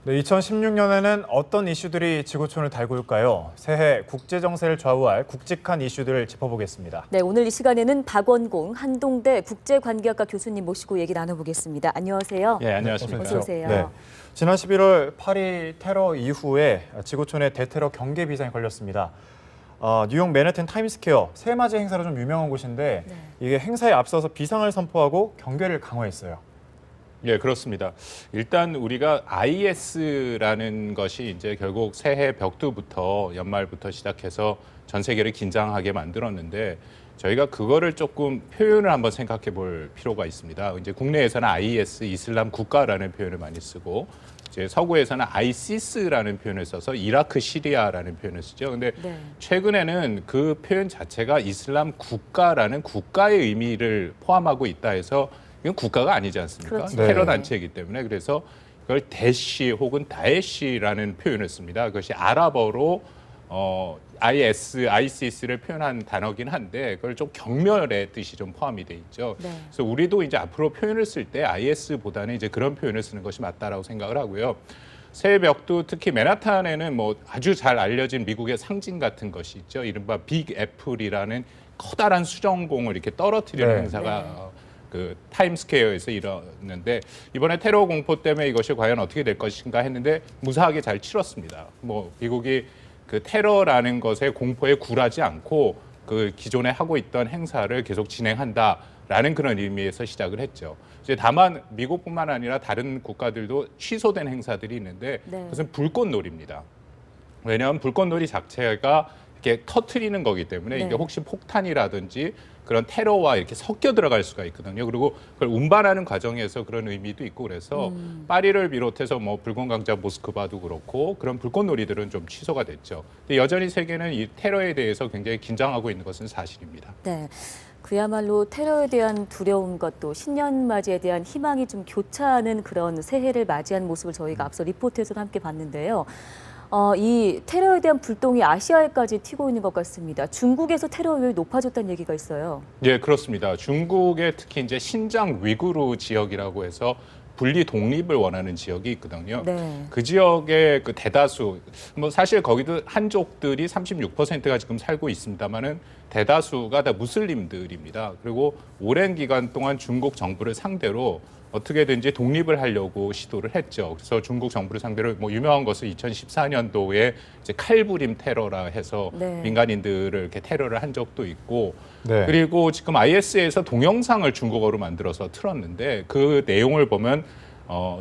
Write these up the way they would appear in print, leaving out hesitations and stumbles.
네, 2016년에는 어떤 이슈들이 지구촌을 달고 올까요? 새해 국제 정세를 좌우할 굵직한 이슈들을 짚어보겠습니다. 네, 오늘 이 시간에는 박원공 한동대 국제관계학과 교수님 모시고 얘기 나눠보겠습니다. 안녕하세요. 예, 안녕하십니까. 어서 오세요. 네, 지난 11월 파리 테러 이후에 지구촌에 대테러 경계 비상이 걸렸습니다. 뉴욕 맨해튼 타임스퀘어 새해맞이 행사로 좀 유명한 곳인데 이게 행사에 앞서서 비상을 선포하고 경계를 강화했어요. 예, 그렇습니다. 일단 우리가 IS라는 것이 이제 결국 새해 벽두부터 연말부터 시작해서 전 세계를 긴장하게 만들었는데 저희가 그거를 조금 표현을 한번 생각해 볼 필요가 있습니다. 이제 국내에서는 IS, 이슬람 국가라는 표현을 많이 쓰고 이제 서구에서는 ISIS라는 표현을 써서 이라크, 시리아라는 표현을 쓰죠. 근데 최근에는 그 표현 자체가 이슬람 국가라는 국가의 의미를 포함하고 있다 해서 이건 국가가 아니지 않습니까? 그렇죠. 테러 단체이기 때문에 그래서 그걸 대시 혹은 다에시라는 표현을 씁니다. 그것이 아랍어로 ISIS를 표현한 단어긴 한데 그걸 좀 경멸의 뜻이 좀 포함이 돼 있죠. 그래서 우리도 이제 앞으로 표현을 쓸 때 IS보다는 이제 그런 표현을 쓰는 것이 맞다라고 생각을 하고요. 새해 벽두 특히 맨하탄에는 뭐 아주 잘 알려진 미국의 상징 같은 것이 있죠. 이른바 빅 애플이라는 커다란 수정공을 이렇게 떨어뜨리는 행사가 그 타임스퀘어에서 일어났는데 이번에 테러 공포 때문에 이것이 과연 어떻게 될 것인가 했는데 무사하게 잘 치렀습니다. 뭐 미국이 그 테러라는 것에 공포에 굴하지 않고 그 기존에 하고 있던 행사를 계속 진행한다라는 그런 의미에서 시작을 했죠. 이제 다만 미국뿐만 아니라 다른 국가들도 취소된 행사들이 있는데 그것은 불꽃놀이입니다. 왜냐하면 불꽃놀이 자체가 이렇게 터트리는 거기 때문에 이게 혹시 폭탄이라든지 그런 테러와 이렇게 섞여 들어갈 수가 있거든요. 그리고 그걸 운반하는 과정에서 그런 의미도 있고 그래서 파리를 비롯해서 뭐 붉은 강자 모스크바도 그렇고 그런 불꽃놀이들은 좀 취소가 됐죠. 근데 여전히 세계는 이 테러에 대해서 굉장히 긴장하고 있는 것은 사실입니다. 네. 그야말로 테러에 대한 두려움 것도 신년맞이에 대한 희망이 좀 교차하는 그런 새해를 맞이한 모습을 저희가 앞서 리포트에서도 함께 봤는데요. 이 테러에 대한 불똥이 아시아에까지 튀고 있는 것 같습니다. 중국에서 테러 위험이 높아졌다는 얘기가 있어요. 예, 그렇습니다. 중국의 특히 이제 신장 위구르 지역이라고 해서 분리 독립을 원하는 지역이 있거든요. 그 지역의 그 대다수, 뭐 사실 거기도 한족들이 36%가 지금 살고 있습니다만은 대다수가 다 무슬림들입니다. 그리고 오랜 기간 동안 중국 정부를 상대로 어떻게든지 독립을 하려고 시도를 했죠. 그래서 중국 정부를 상대로 뭐 유명한 것은 2014년도에 이제 칼부림 테러라 해서 민간인들을 이렇게 테러를 한 적도 있고 그리고 지금 IS에서 동영상을 중국어로 만들어서 틀었는데 그 내용을 보면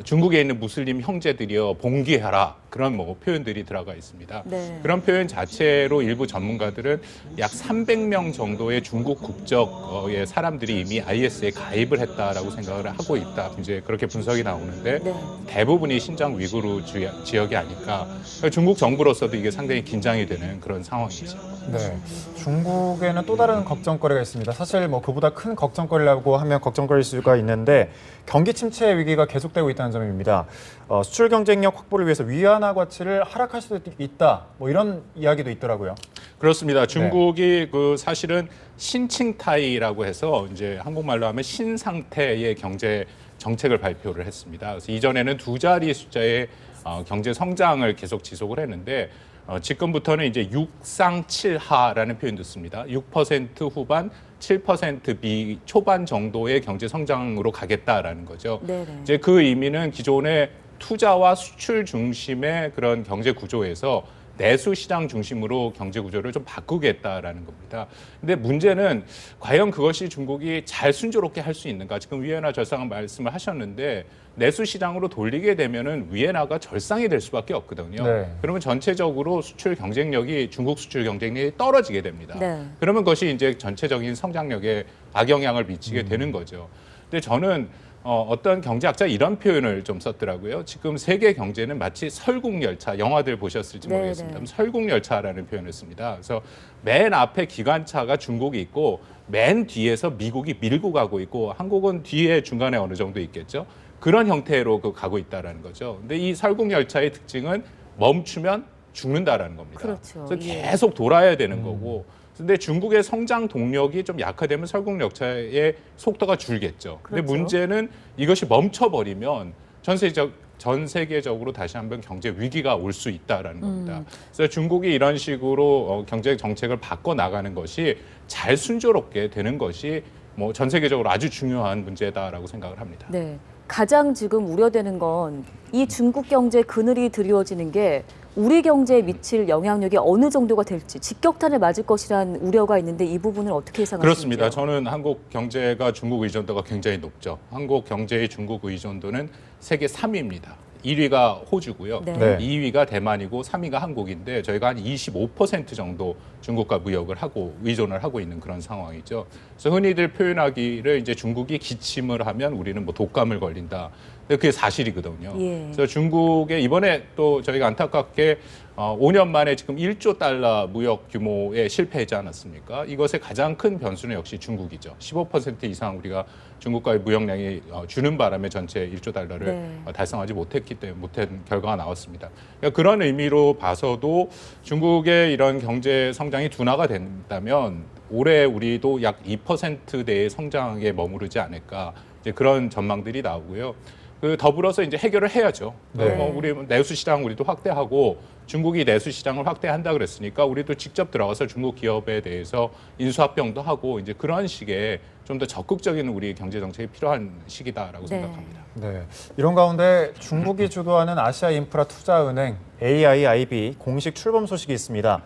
중국에 있는 무슬림 형제들이여 봉기해라 그런 뭐 표현들이 들어가 있습니다. 그런 표현 자체로 일부 전문가들은 약 300명 정도의 중국 국적의 사람들이 이미 IS에 가입을 했다라고 생각을 하고 있다. 이제 그렇게 분석이 나오는데 대부분이 신장 위구르 지역이 아닐까. 중국 정부로서도 이게 상당히 긴장이 되는 그런 상황이죠. 네, 중국에는 또 다른 걱정거리가 있습니다. 사실 뭐 그보다 큰 걱정거리라고 하면 걱정거릴 수가 있는데 경기 침체 위기가 계속되고 있다는 점입니다. 수출 경쟁력 확보를 위해서 위안화 가치를 하락할 수도 있다. 뭐 이런 이야기도 있더라고요. 그렇습니다. 중국이 그 사실은 신칭타이라고 해서 이제 한국말로 하면 신상태의 경제 정책을 발표를 했습니다. 그래서 이전에는 두 자리 숫자의 경제 성장을 계속 지속을 했는데 지금부터는 이제 육상칠하라는 표현도 씁니다. 6% 후반, 7% 초반 정도의 경제 성장으로 가겠다라는 거죠. 이제 그 의미는 기존의 투자와 수출 중심의 그런 경제 구조에서 내수 시장 중심으로 경제 구조를 좀 바꾸겠다라는 겁니다. 근데 문제는 과연 그것이 중국이 잘 순조롭게 할 수 있는가? 지금 위안화 절상 말씀을 하셨는데 내수 시장으로 돌리게 되면은 위안화가 절상이 될 수밖에 없거든요. 그러면 전체적으로 수출 경쟁력이 중국 수출 경쟁력이 떨어지게 됩니다. 그러면 그것이 이제 전체적인 성장력에 악영향을 미치게 되는 거죠. 근데 저는 어떤 경제학자 이런 표현을 좀 썼더라고요. 지금 세계 경제는 마치 설국열차, 영화들 보셨을지 모르겠습니다. 설국열차라는 표현을 씁니다. 그래서 맨 앞에 기관차가 중국이 있고 맨 뒤에서 미국이 밀고 가고 있고 한국은 뒤에 중간에 어느 정도 있겠죠. 그런 형태로 가고 있다는 거죠. 근데 이 설국열차의 특징은 멈추면 죽는다라는 겁니다. 그래서 계속 돌아야 되는 거고 근데 중국의 성장 동력이 좀 약화되면 설국열차의 속도가 줄겠죠. 근데 문제는 이것이 멈춰버리면 전 전 세계적으로 다시 한번 경제 위기가 올 수 있다라는 겁니다. 그래서 중국이 이런 식으로 경제 정책을 바꿔 나가는 것이 잘 순조롭게 되는 것이 뭐 전 세계적으로 아주 중요한 문제다라고 생각을 합니다. 네. 가장 지금 우려되는 건 이 중국 경제 그늘이 드리워지는 게 우리 경제에 미칠 영향력이 어느 정도가 될지 직격탄을 맞을 것이라는 우려가 있는데 이 부분을 어떻게 예상하시는지요? 그렇습니다. 저는 한국 경제가 중국 의존도가 굉장히 높죠. 한국 경제의 중국 의존도는 세계 3위입니다. 1위가 호주고요. 네. 네. 2위가 대만이고 3위가 한국인데 저희가 한 25% 정도 중국과 무역을 하고 의존을 하고 있는 그런 상황이죠. 그래서 흔히들 표현하기를 이제 중국이 기침을 하면 우리는 뭐 독감을 걸린다. 근데 그게 사실이거든요. 예. 그래서 중국의 이번에 또 저희가 안타깝게 5년 만에 지금 1조 달러 무역 규모에 실패하지 않았습니까? 이것의 가장 큰 변수는 역시 중국이죠. 15% 이상 우리가 중국과의 무역량이 주는 바람에 전체 1조 달러를 네. 달성하지 못했기 때문에 못한 결과가 나왔습니다. 그러니까 그런 의미로 봐서도 중국의 이런 경제 성장이 둔화가 된다면 올해 우리도 약 2%대의 성장에 머무르지 않을까 이제 그런 전망들이 나오고요. 그 더불어서 이제 해결을 해야죠. 네. 우리 내수 시장 우리도 확대하고 중국이 내수 시장을 확대한다 그랬으니까 우리도 직접 들어가서 중국 기업에 대해서 인수합병도 하고 이제 그런 식의 좀 더 적극적인 우리 경제 정책이 필요한 시기다라고 네. 생각합니다. 네. 이런 가운데 중국이 주도하는 아시아 인프라 투자은행 AIIB 공식 출범 소식이 있습니다.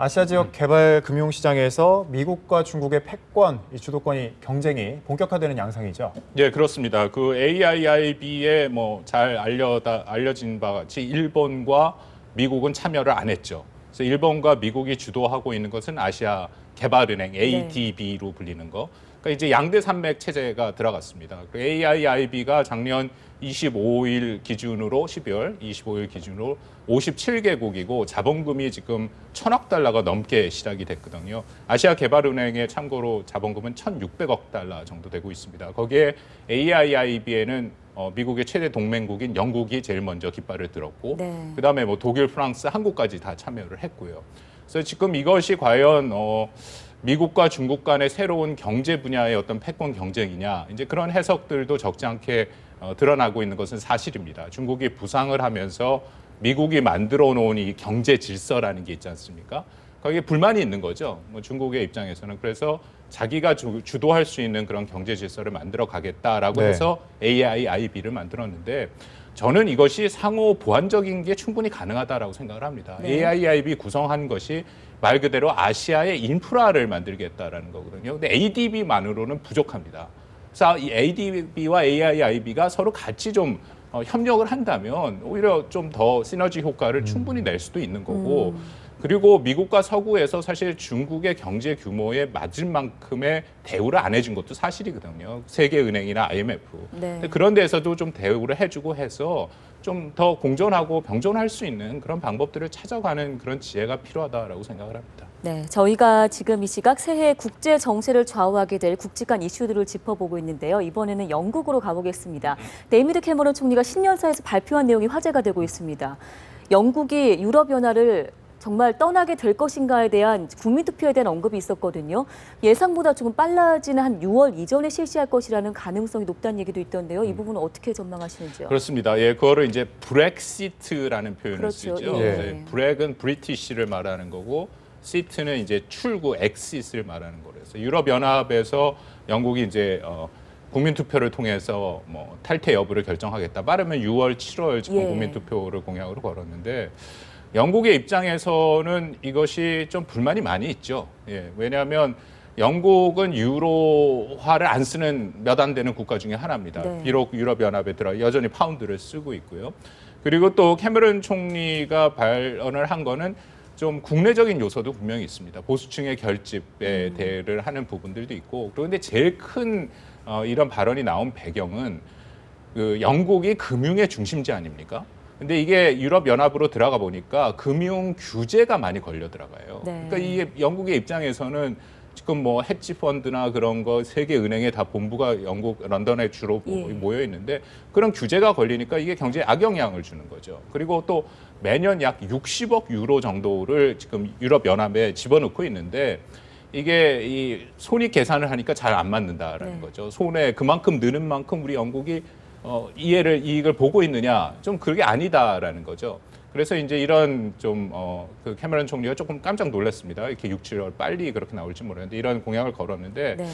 아시아 지역 개발 금융 시장에서 미국과 중국의 패권, 이 주도권이 경쟁이 본격화되는 양상이죠. 예, 그렇습니다. 그 AIIB에 뭐 잘 알려진 바와 같이 일본과 미국은 참여를 안 했죠. 그래서 일본과 미국이 주도하고 있는 것은 아시아 개발은행 ADB로 불리는 거. 그러니까 이제 양대 산맥 체제가 들어갔습니다. 그 AIIB가 작년 25일 기준으로 12월 25일 기준으로 57개국이고 자본금이 지금 1,000억 달러가 넘게 시작이 됐거든요. 아시아 개발은행의 참고로 자본금은 1,600억 달러 정도 되고 있습니다. 거기에 AIIB에는 미국의 최대 동맹국인 영국이 제일 먼저 깃발을 들었고 네. 그다음에 뭐 독일, 프랑스, 한국까지 다 참여를 했고요. 그래서 지금 이것이 과연 미국과 중국 간의 새로운 경제 분야의 어떤 패권 경쟁이냐 이제 그런 해석들도 적지 않게 드러나고 있는 것은 사실입니다. 중국이 부상을 하면서 미국이 만들어 놓은 이 경제 질서라는 게 있지 않습니까? 거기에 불만이 있는 거죠. 뭐 중국의 입장에서는 그래서 자기가 주도할 수 있는 그런 경제 질서를 만들어 가겠다라고 네. 해서 AIIB를 만들었는데 저는 이것이 상호 보완적인 게 충분히 가능하다라고 생각을 합니다. 네. AIIB 구성한 것이 말 그대로 아시아의 인프라를 만들겠다라는 거거든요. 근데 ADB만으로는 부족합니다. 그래서 이 ADB와 AIIB가 서로 같이 좀 협력을 한다면 오히려 좀 더 시너지 효과를 충분히 낼 수도 있는 거고 그리고 미국과 서구에서 사실 중국의 경제 규모에 맞을 만큼의 대우를 안 해준 것도 사실이거든요. 세계은행이나 IMF. 네. 근데 그런 데서도 좀 대우를 해주고 해서 좀 더 공존하고 병존할 수 있는 그런 방법들을 찾아가는 그런 지혜가 필요하다라고 생각을 합니다. 네, 저희가 지금 이 시각 새해 국제 정세를 좌우하게 될 굵직한 이슈들을 짚어보고 있는데요. 이번에는 영국으로 가보겠습니다. 데이비드 캐머런 총리가 신년사에서 발표한 내용이 화제가 되고 있습니다. 영국이 유럽연합을 정말 떠나게 될 것인가에 대한 국민투표에 대한 언급이 있었거든요. 예상보다 조금 빨라지는 한 6월 이전에 실시할 것이라는 가능성이 높다는 얘기도 있던데요. 이 부분은 어떻게 전망하시는지요? 그렇습니다. 예, 그거를 이제 브렉시트라는 표현을 그렇죠. 쓰죠. 예. 네, 브렉은 브리티시를 말하는 거고 시트는 이제 출구 엑시스를 말하는 거라서 유럽 연합에서 영국이 이제 국민 투표를 통해서 뭐 탈퇴 여부를 결정하겠다. 빠르면 6월, 7월 지금 예. 국민 투표를 공약으로 걸었는데 영국의 입장에서는 이것이 좀 불만이 많이 있죠. 예, 왜냐하면 영국은 유로화를 안 쓰는 몇 안 되는 국가 중에 하나입니다. 네. 비록 유럽연합에 들어 여전히 파운드를 쓰고 있고요. 그리고 또 캐머런 총리가 발언을 한 거는 좀 국내적인 요소도 분명히 있습니다. 보수층의 결집에 대를 하는 부분들도 있고 그런데 제일 큰 이런 발언이 나온 배경은 그 영국이 금융의 중심지 아닙니까? 근데 이게 유럽 연합으로 들어가 보니까 금융 규제가 많이 걸려 들어가요. 네. 그러니까 이게 영국의 입장에서는 지금 뭐 헤지 펀드나 그런 거 세계 은행에 다 본부가 영국 런던에 주로 예. 모여 있는데 그런 규제가 걸리니까 이게 경제에 악영향을 주는 거죠. 그리고 또 매년 약 60억 유로 정도를 지금 유럽 연합에 집어넣고 있는데 이게 이 손익 계산을 하니까 잘 안 맞는다라는 네. 거죠. 손에 그만큼 느는 만큼 우리 영국이 이익을 보고 있느냐? 좀 그게 아니다라는 거죠. 그래서 이제 이런 그 캐머런 총리가 조금 깜짝 놀랐습니다. 이렇게 6, 7월 빨리 그렇게 나올지 모르는데 이런 공약을 걸었는데 네.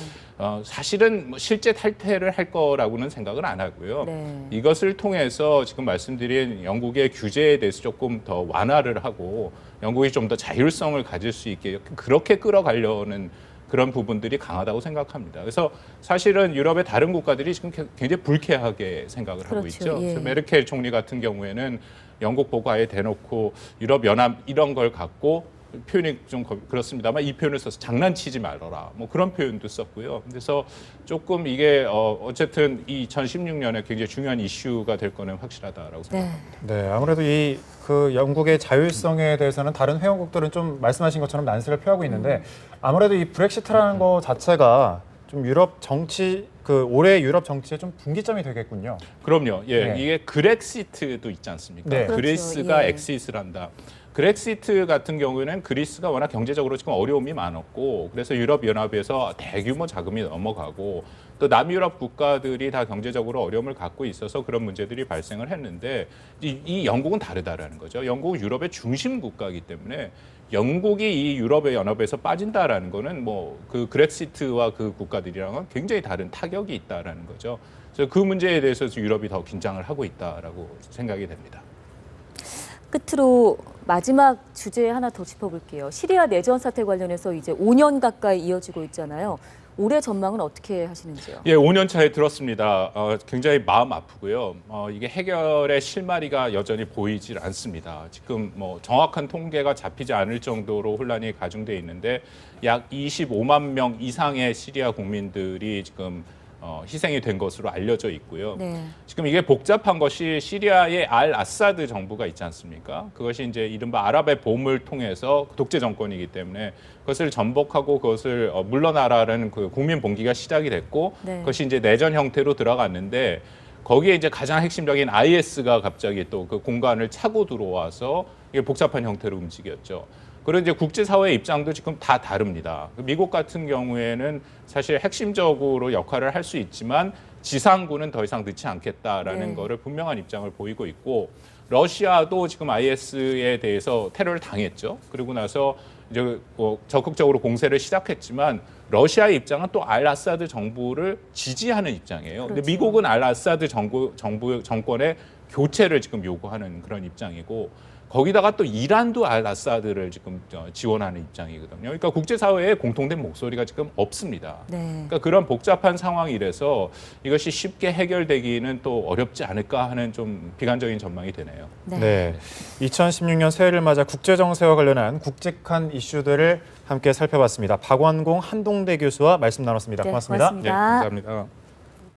사실은 뭐 실제 탈퇴를 할 거라고는 생각을 안 하고요. 네. 이것을 통해서 지금 말씀드린 영국의 규제에 대해서 조금 더 완화를 하고 영국이 좀 더 자율성을 가질 수 있게 그렇게 끌어가려는 그런 부분들이 강하다고 생각합니다. 그래서 사실은 유럽의 다른 국가들이 지금 굉장히 불쾌하게 생각을 하고 그렇죠. 있죠. 예. 그래서 메르켈 총리 같은 경우에는 영국 보고 아예 대놓고 유럽 연합 이런 걸 갖고 표현이 좀 그렇습니다만 이 표현을 써서 장난치지 말아라 뭐 그런 표현도 썼고요. 그래서 조금 이게 어쨌든 2016년에 굉장히 중요한 이슈가 될 거는 확실하다라고 생각합니다. 네. 네, 아무래도 이 그 영국의 자율성에 대해서는 다른 회원국들은 좀 말씀하신 것처럼 난세를 표하고 있는데 아무래도 이 브렉시트라는 거 자체가 좀 유럽 정치 올해 유럽 정치의 좀 분기점이 되겠군요. 그럼요. 예, 네. 이게 그렉시트도 있지 않습니까? 네. 그렇죠. 그리스가 예. 엑시트를 한다. 그렉시트 같은 경우에는 그리스가 워낙 경제적으로 지금 어려움이 많았고 그래서 유럽연합에서 대규모 자금이 넘어가고 또 남유럽 국가들이 다 경제적으로 어려움을 갖고 있어서 그런 문제들이 발생을 했는데 이 영국은 다르다라는 거죠. 영국은 유럽의 중심 국가이기 때문에 영국이 이 유럽의 연합에서 빠진다라는 거는 뭐 그 그렉시트와 그 국가들이랑은 굉장히 다른 타격이 있다라는 거죠. 그래서 그 문제에 대해서 유럽이 더 긴장을 하고 있다라고 생각이 됩니다. 끝으로 마지막 주제 하나 더 짚어볼게요. 시리아 내전 사태 관련해서 이제 5년 가까이 이어지고 있잖아요. 올해 전망은 어떻게 하시는지요? 예, 5년 차에 들었습니다. 굉장히 마음 아프고요. 이게 해결의 실마리가 여전히 보이질 않습니다. 지금 뭐 정확한 통계가 잡히지 않을 정도로 혼란이 가중돼 있는데 약 25만 명 이상의 시리아 국민들이 지금 희생이 된 것으로 알려져 있고요. 네. 지금 이게 복잡한 것이 시리아의 알 아사드 정부가 있지 않습니까? 그것이 이제 이른바 아랍의 봄을 통해서 독재 정권이기 때문에 그것을 전복하고 그것을 물러나라는 그 국민 봉기가 시작이 됐고 네. 그것이 이제 내전 형태로 들어갔는데 거기에 이제 가장 핵심적인 IS가 갑자기 또 그 공간을 차고 들어와서 이게 복잡한 형태로 움직였죠. 그리고 이제 국제사회의 입장도 지금 다 다릅니다. 미국 같은 경우에는 사실 핵심적으로 역할을 할 수 있지만 지상군은 더 이상 넣지 않겠다라는 네. 거를 분명한 입장을 보이고 있고 러시아도 지금 IS에 대해서 테러를 당했죠. 그리고 나서 이제 적극적으로 공세를 시작했지만 러시아의 입장은 또 알 아사드 정부를 지지하는 입장이에요. 근데 그렇죠. 미국은 알 아사드 정권의 교체를 지금 요구하는 그런 입장이고 거기다가 또 이란도 알 아사드를 지금 지원하는 입장이거든요. 그러니까 국제사회에 공통된 목소리가 지금 없습니다. 네. 그러니까 그런 복잡한 상황이라서 이것이 쉽게 해결되기는 또 어렵지 않을까 하는 좀 비관적인 전망이 되네요. 네. 2016년 새해를 맞아 국제정세와 관련한 굵직한 이슈들을 함께 살펴봤습니다. 박원공 한동대 교수와 말씀 나눴습니다. 네, 고맙습니다. 고맙습니다. 네, 감사합니다.